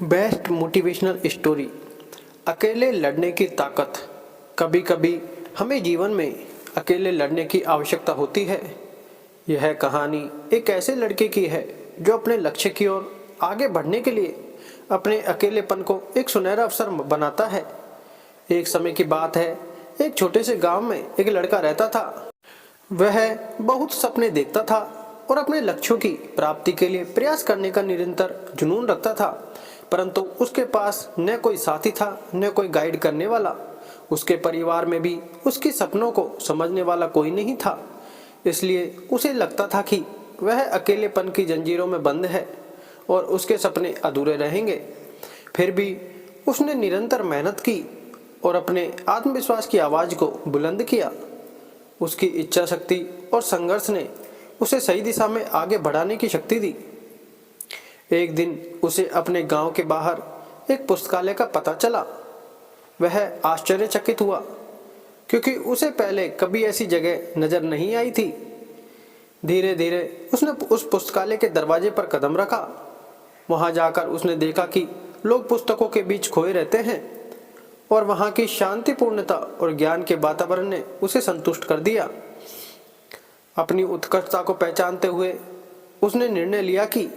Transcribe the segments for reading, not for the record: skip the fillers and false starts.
Best motivational story. अकेले लड़ने की ताकत। कभी कभी हमें जीवन में अकेले लड़ने की आवश्यकता होती है। यह कहानी एक ऐसे लड़के की है जो अपने लक्ष्य की ओर आगे बढ़ने के लिए अपने अकेलेपन को एक सुनहरा अवसर बनाता है। एक समय की बात है, एक छोटे से गांव में एक लड़का रहता था। वह बहुत सपने देखता था और अपने लक्ष्यों की प्राप्ति के लिए प्रयास करने का निरंतर जुनून रखता था, परंतु उसके पास न कोई साथी था, न कोई गाइड करने वाला। उसके परिवार में भी उसके सपनों को समझने वाला कोई नहीं था। इसलिए उसे लगता था कि वह अकेलेपन की जंजीरों में बंद है और उसके सपने अधूरे रहेंगे। फिर भी उसने निरंतर मेहनत की और अपने आत्मविश्वास की आवाज को बुलंद किया। उसकी इच्छा शक्ति और संघर्ष ने उसे सही दिशा में आगे बढ़ाने की शक्ति दी। एक दिन उसे अपने गांव के बाहर एक पुस्तकालय का पता चला। वह आश्चर्यचकित हुआ, क्योंकि उसे पहले कभी ऐसी जगह नजर नहीं आई थी। धीरे धीरे उसने उस पुस्तकालय के दरवाजे पर कदम रखा। वहां जाकर उसने देखा कि लोग पुस्तकों के बीच खोए रहते हैं और वहां की शांतिपूर्णता और ज्ञान के वातावरण ने उसे संतुष्ट कर दिया। अपनी उत्कृष्टता को पहचानते हुए उसने निर्णय लिया कि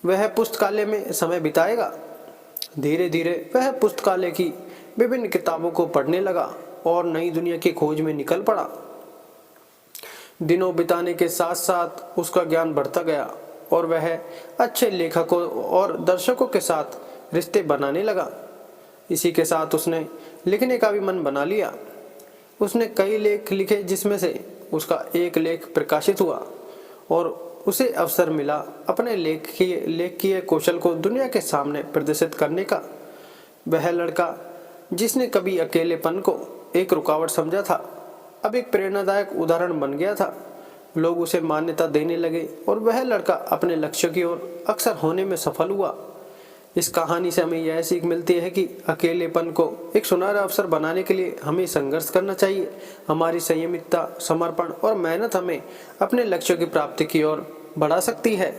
वह पुस्तकालय में समय बिताएगा। धीरे धीरे वह पुस्तकालय की विभिन्न किताबों को पढ़ने लगा और नई दुनिया की खोज में निकल पड़ा। दिनों बिताने के साथ साथ उसका ज्ञान बढ़ता गया और वह अच्छे लेखकों और दर्शकों के साथ रिश्ते बनाने लगा। इसी के साथ उसने लिखने का भी मन बना लिया। उसने कई लेख लिखे, जिसमें से उसका एक लेख प्रकाशित हुआ और उसे अवसर मिला अपने लेखकीय कौशल को दुनिया के सामने प्रदर्शित करने का। वह लड़का जिसने कभी अकेलेपन को एक रुकावट समझा था, अब एक प्रेरणादायक उदाहरण बन गया था। लोग उसे मान्यता देने लगे और वह लड़का अपने लक्ष्य की ओर अक्सर होने में सफल हुआ। इस कहानी से हमें यह सीख मिलती है कि अकेलेपन को एक सुनहरा अवसर बनाने के लिए हमें संघर्ष करना चाहिए। हमारी संयमितता, समर्पण और मेहनत हमें अपने लक्ष्यों की प्राप्ति की ओर बढ़ा सकती है।